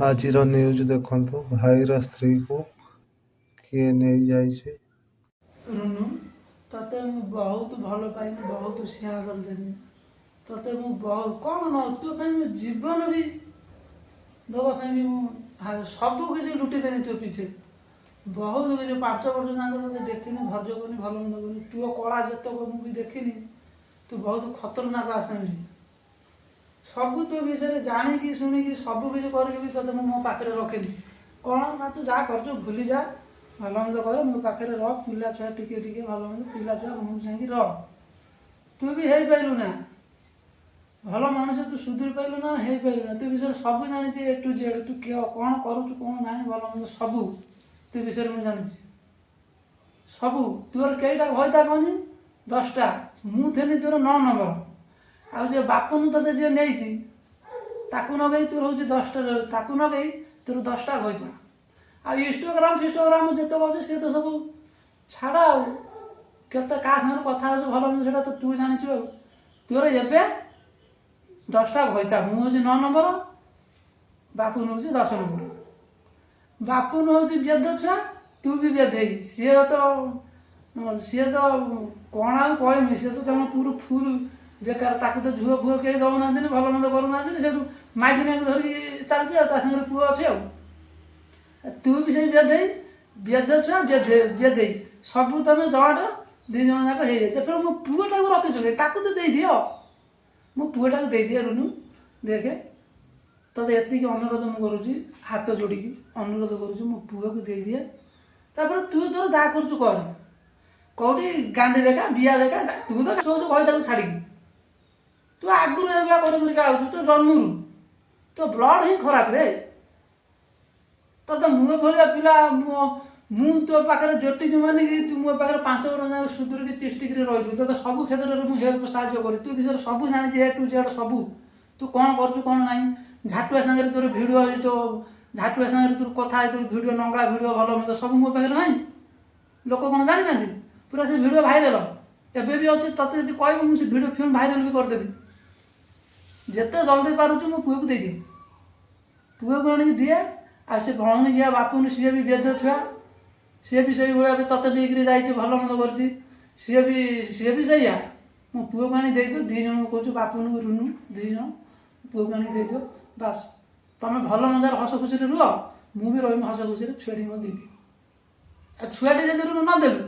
ଆଜିର ନ୍ୟୁଜ୍ ଦେଖନ୍ତୁ। ଭାଇର ସ୍ତ୍ରୀକୁ କିଏ ନେଇଯାଇଛି? ରୁନୁ, ତତେ ମୁଁ ବହୁତ ଭଲ ପାଇନି, ବହୁତ ସ୍ନେହ ଦେଲି। ତତେ ମୁଁ ବହୁତ କ'ଣ ନ ତୋ ପାଇଁ ମୁଁ ଜୀବନ ବି ଦେବା ପାଇଁ ବି ମୁଁ ସବୁ କିଛି ଲୁଟିଦେଲି ତୋ ପିଛେ। ବହୁତ କିଛି 5 ବର୍ଷ ଯାକ ତୋତେ ଦେଖିନି, ଧୈର୍ଯ୍ୟ କରୁନି, ଭଲ ମନ୍ଦ କରୁନି। ତୋ କଳା ଯେତକ ମୁଁ ବି ଦେଖିନି। ତୁ ବହୁତ ଖତରନାକ ଆସାମୀ। ସବୁ ତୋ ବିଷୟରେ ଜାଣିକି ଶୁଣିକି ସବୁ କିଛି କରିକି ବି ତୋତେ ମୁଁ ମୋ ପାଖରେ ରଖିନି। କ'ଣ ନା ତୁ ଯାହା କରୁଛୁ ଭୁଲି ଯା, ଭଲ ମନ୍ଦ କର, ମୋ ପାଖରେ ରହ। ପିଲା ଛୁଆ ଟିକେ ଟିକେ ଭଲ ମନ୍ଦ ପିଲା ଛୁଆ ମୁଁ ଯାଇକି ରହ। ତୁ ବି ହେଇପାରିଲୁ ନା ଭଲ ମଣିଷ, ତୁ ସୁଧୁରି ପାରିଲୁ ନା, ହେଇପାରିଲୁ ନା। ତୋ ବିଷୟରେ ସବୁ ଜାଣିଛି A to Z। ତୁ କ'ଣ କରୁଛୁ କ'ଣ ନାହିଁ ଭଲ ମନ୍ଦ ସବୁ ତୋ ବିଷୟରେ ମୁଁ ଜାଣିଛି ସବୁ। ତୋର କେଇଟା ଭୟତା କହନି? 10ଟା। ମୁଁ ଥିଲି ତୋର 9 ନମ୍ବର। ଆଉ ଯେ ବାପୁନୁ ତତେ ଯିଏ ନେଇଛି ତାକୁ ନଗେଇ ତୋର ହେଉଛି 10ଟା, ତାକୁ ନଗେଇ ତୋର 10ଟା ଭୟତା। ଆଉ ଇନଷ୍ଟାଗ୍ରାମ ଯେତେକ ଅଛି ସେ ତ ସବୁ ଛାଡ଼। ଆଉ କେତେ କାହା ସାଙ୍ଗରେ କଥା ହେଉଛି ଭଲ ମନ୍ଦ ସେଇଟା ତ ତୁ ଜାଣିଛୁ। ଆଉ ତୋର ଏବେ 10ଟା ଭୟତା। ମୁଁ ହେଉଛି 9 ନମ୍ବର, ବାପୁନୁ ହେଉଛି 10 ନମ୍ବର। ବାପୁନୁ ହେଉଛି ବେଦ ଛୁଆ, ତୁ ବି ବେଧେଇ। ସିଏ ତ କ'ଣ ଆଉ କହିବି, ସିଏ ତ ତମ ଫୁଲ ବେକାର। ତାକୁ ତ ଝୁଅ ଫୁଅ କେହି ଦେଉନାହାନ୍ତି, ଭଲ ମନ୍ଦ କରୁନାହାନ୍ତି। ସେଠୁ ମାଇକିନିଆକୁ ଧରିକି ଚାଲିଛି ଆଉ ତା ସାଙ୍ଗରେ ପୁଅ ଅଛି। ଆଉ ତୁ ବି ସେଇ ବେଧେଇ, ବେଦ ଛୁଆ ବେଧେଇ ସବୁ ତମେ ଜଏଣ୍ଟ 2 ଜଣ ଯାକ ହେଇଯାଇଛି। ଫେର ମୋ ପୁଅଟାକୁ ରଖିଛୁ, ତାକୁ ତ ଦେଇଦିଅ। ମୋ ପୁଅଟାକୁ ଦେଇଦିଅ ରୁନୁ। ଦେଖେ ତୋତେ ଏତିକି ଅନୁରୋଧ ମୁଁ କରୁଛି, ହାତ ଯୋଡ଼ିକି ଅନୁରୋଧ କରୁଛି, ମୋ ପୁଅକୁ ଦେଇଦିଏ। ତାପରେ ତୁ ତୋର ଯାହା କରୁଛୁ କରେ। କେଉଁଠି ଗାଣ୍ଡି ଦେଖା ବିଆ ଦେଖା, ତୁ ତ ଶୋଉଛୁ ଭୟଟାକୁ ଛାଡ଼ିକି। ତୁ ଆଗରୁ ଏଗୁଡ଼ା କରିକି ଆଉଛୁ, ତୋ ଜନ୍ମରୁ ତୋ ବ୍ଲଡ଼ ହିଁ ଖରାପ ରେ। ତୋତେ ମୁଁ ଭଳିଆ ପିଲା ମୁଁ ତୋ ପାଖରେ ଜୋଟିଛି ମାନେ କି ତୁ ମୋ ପାଖରେ 5 ବର୍ଷ ଯାକ ସୁଧୁରିକି ତିଷ୍ଠିକିରି ରହିଲୁ। ତୋତେ ସବୁ କ୍ଷେତ୍ରରେ ମୁଁ ହେଲ୍ପ ସାହାଯ୍ୟ କରେ। ତୁ ବିଷୟରେ ସବୁ ଜାଣିଛି A to Z ସବୁ। ତୁ କ'ଣ କରୁଛୁ କ'ଣ ନାହିଁ। ଝାଟୁଆ ସାଙ୍ଗରେ ତୋର ଭିଡ଼ିଓ ଅଛି, ତୋ ଝାଟୁଆ ସାଙ୍ଗରେ ତୋର କଥା ହେଇ ତୋର ଭିଡ଼ିଓ ନଙ୍ଗଳା ଭିଡ଼ିଓ ଭଲ ମନ୍ଦ ସବୁ ମୋ ପାଖରେ ନାହିଁ। ଲୋକ କ'ଣ ଜାଣିନାହାନ୍ତି? ପୁରା ସେ ଭିଡ଼ିଓ ଭାଇରାଲ ଏବେ ବି ଅଛି। ତୋତେ ଯଦି କହିବୁ ମୁଁ ସେ ଭିଡ଼ିଓ ଫିଲ୍ମ ଭାଇରାଲ ବି କରିଦେବି। ଯେତେ ଜଲ୍ଦି ପାରୁଛୁ ମୋ ପୁଅକୁ ଦେଇଦିଏ। ପୁଅକୁ ଆଣିକି ଦିଏ। ଆଉ ସେ ଭଉଣୀ ଯିଆ ବାପୁନି, ସିଏ ବି ବେଦ ଛୁଆ, ସିଏ ବି ସେଇଭଳିଆ ବି ତତେ ନେଇକିରି ଯାଇଛି, ଭଲ ମନ୍ଦ କରିଛି। ସିଏ ବି ସେଇଆ। ମୋ ପୁଅକୁ ଆଣି ଦେଇଦିଅ। 2 ଜଣଙ୍କୁ କହୁଛୁ, ବାପୁନୁ ରୁନୁ 2 ଜଣ ପୁଅକୁ ଆଣିକି ଦେଇଦିଅ। ବାସ୍ ତମେ ଭଲ ମନ୍ଦାରେ ହସ ଖୁସିରେ ରୁହ, ମୁଁ ବି ରହିବି ହସ ଖୁସିରେ। ଛୁଆଟି ମୋତେ ଦେଇଦିଅ। ଆଉ ଛୁଆଟି ଯଦି ରୁନୁ ନ ଦେଲୁ